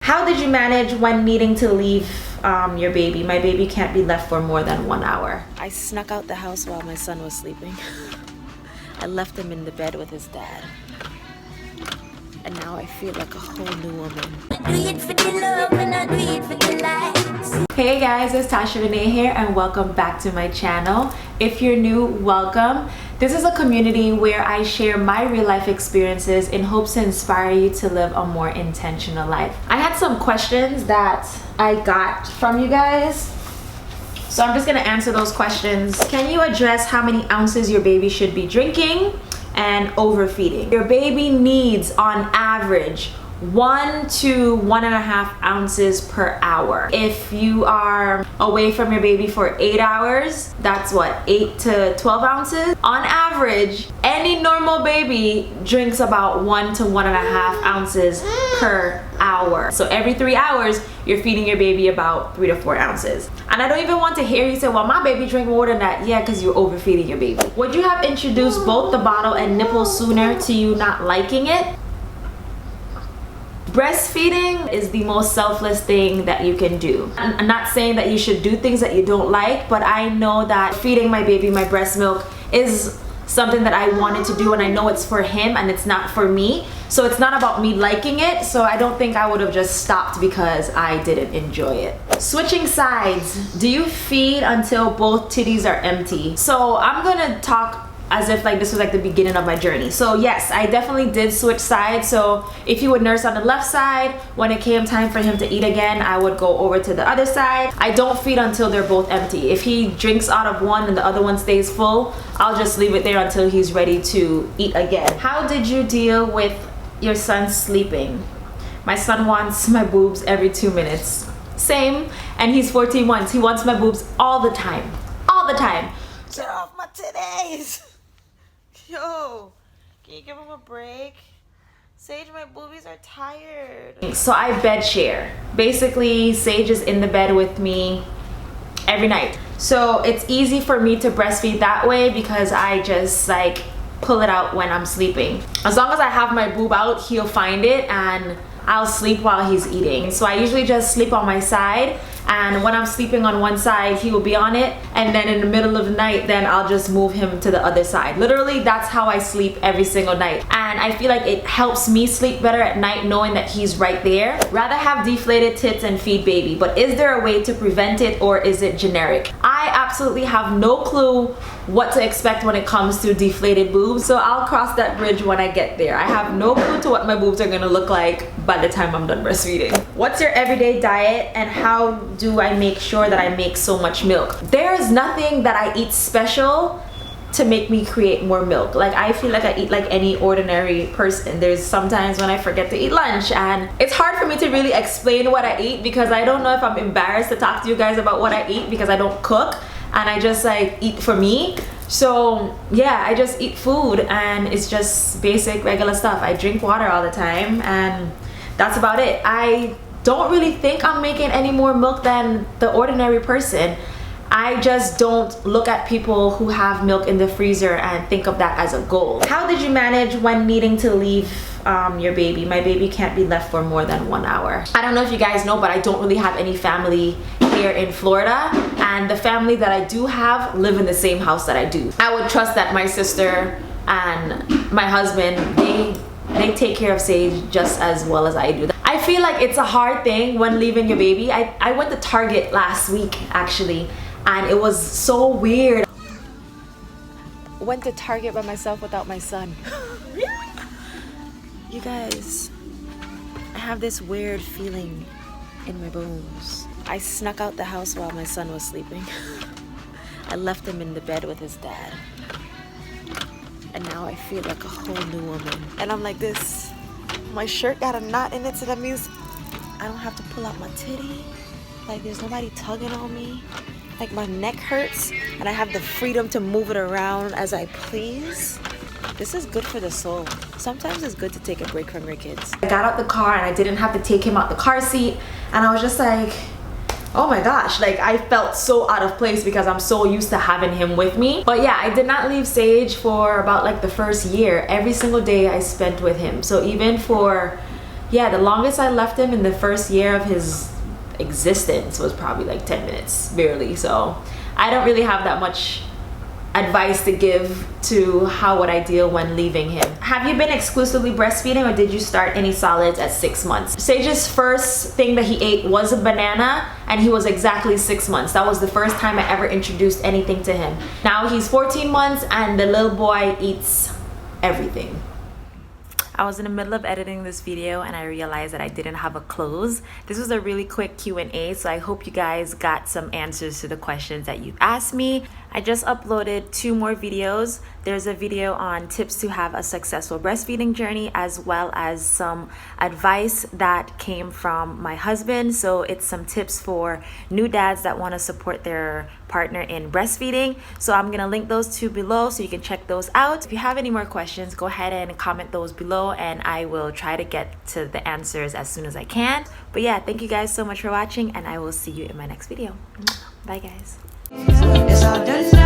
How did you manage when needing to leave your baby? My baby can't be left for more than 1 hour. I snuck out the house while my son was sleeping. I left him in the bed with his dad. And now I feel like a whole new woman. Hey guys, it's Taasha Reneé here and welcome back to my channel. If you're new, welcome. This is a community where I share my real life experiences in hopes to inspire you to live a more intentional life. I had some questions that I got from you guys, so I'm just gonna answer those questions. Can you address how many ounces your baby should be drinking and overfeeding? Your baby needs on average 1 to 1.5 ounces per hour. If you are away from your baby for 8 hours, that's what, 8 to 12 ounces? On average, any normal baby drinks about 1 to 1.5 ounces per hour. So every 3 hours, you're feeding your baby about 3 to 4 ounces. And I don't even want to hear you say, well, my baby drink more than that. Yeah, because you're overfeeding your baby. Would you have introduced both the bottle and nipple sooner to you not liking it? Breastfeeding is the most selfless thing that you can do. I'm not saying that you should do things that you don't like, but I know that feeding my baby my breast milk is something that I wanted to do, and I know it's for him and it's not for me. So it's not about me liking it, so I don't think I would have just stopped because I didn't enjoy it. Switching sides. Do you feed until both titties are empty? So I'm gonna talk as if like this was like the beginning of my journey. So yes, I definitely did switch sides. So if he would nurse on the left side, when it came time for him to eat again, I would go over to the other side. I don't feed until they're both empty. If he drinks out of one and the other one stays full, I'll just leave it there until he's ready to eat again. How did you deal with your son sleeping? My son wants my boobs every 2 minutes. Same, and he's 14 months. He wants my boobs all the time. All the time. Get off my titties. Yo, can you give him a break? Sage, my boobies are tired. So I bed share. Basically, Sage is in the bed with me every night. So it's easy for me to breastfeed that way because I just like pull it out when I'm sleeping. As long as I have my boob out, he'll find it and I'll sleep while he's eating. So I usually just sleep on my side, and when I'm sleeping on one side, he will be on it, and then in the middle of the night, then I'll just move him to the other side. Literally, that's how I sleep every single night. And I feel like it helps me sleep better at night knowing that he's right there. Rather have deflated tits and feed baby, but is there a way to prevent it, or is it generic? I absolutely have no clue what to expect when it comes to deflated boobs, so I'll cross that bridge when I get there. I have no clue to what my boobs are gonna look like by the time I'm done breastfeeding. What's your everyday diet, and how do I make sure that I make so much milk? There is nothing that I eat special to make me create more milk. Like, I feel like I eat like any ordinary person. There's sometimes when I forget to eat lunch, and it's hard for me to really explain what I eat because I don't know if I'm embarrassed to talk to you guys about what I eat because I don't cook and I just like eat for me. So yeah, I just eat food and it's just basic regular stuff. I drink water all the time and that's about it. I don't really think I'm making any more milk than the ordinary person. I just don't look at people who have milk in the freezer and think of that as a goal. How did you manage when needing to leave your baby? My baby can't be left for more than 1 hour. I don't know if you guys know, but I don't really have any family here in Florida, and the family that I do have live in the same house that I do. I would trust that my sister and my husband, they take care of Sage just as well as I do. I feel like it's a hard thing when leaving your baby. I went to Target last week actually, and it was so weird. Went to Target by myself without my son. You guys, I have this weird feeling in my bones. I snuck out the house while my son was sleeping. I left him in the bed with his dad. And now I feel like a whole new woman. And I'm like this. My shirt got a knot in it, so that means I don't have to pull out my titty. Like, there's nobody tugging on me. Like, my neck hurts and I have the freedom to move it around as I please. This is good for the soul. Sometimes it's good to take a break from your kids. I got out the car and I didn't have to take him out the car seat, and I was just like, oh my gosh, like I felt so out of place because I'm so used to having him with me. But yeah, I did not leave Sage for about like the first year. Every single day I spent with him. So even for Yeah, the longest I left him in the first year of his existence was probably like 10 minutes, barely. So I don't really have that much advice to give to how would I deal when leaving him. Have you been exclusively breastfeeding, or did you start any solids at 6 months? Sage's first thing that he ate was a banana, and he was exactly 6 months. That was the first time I ever introduced anything to him. Now he's 14 months and the little boy eats everything. I was in the middle of editing this video and I realized that I didn't have a close. This was a really quick Q&A, so I hope you guys got some answers to the questions that you asked me. I just uploaded 2 more videos. There's a video on tips to have a successful breastfeeding journey, as well as some advice that came from my husband. So it's some tips for new dads that want to support their partner in breastfeeding. So I'm gonna link those 2 below so you can check those out. If you have any more questions, go ahead and comment those below and I will try to get to the answers as soon as I can. But yeah, thank you guys so much for watching, and I will see you in my next video. Bye guys. It's all dirty.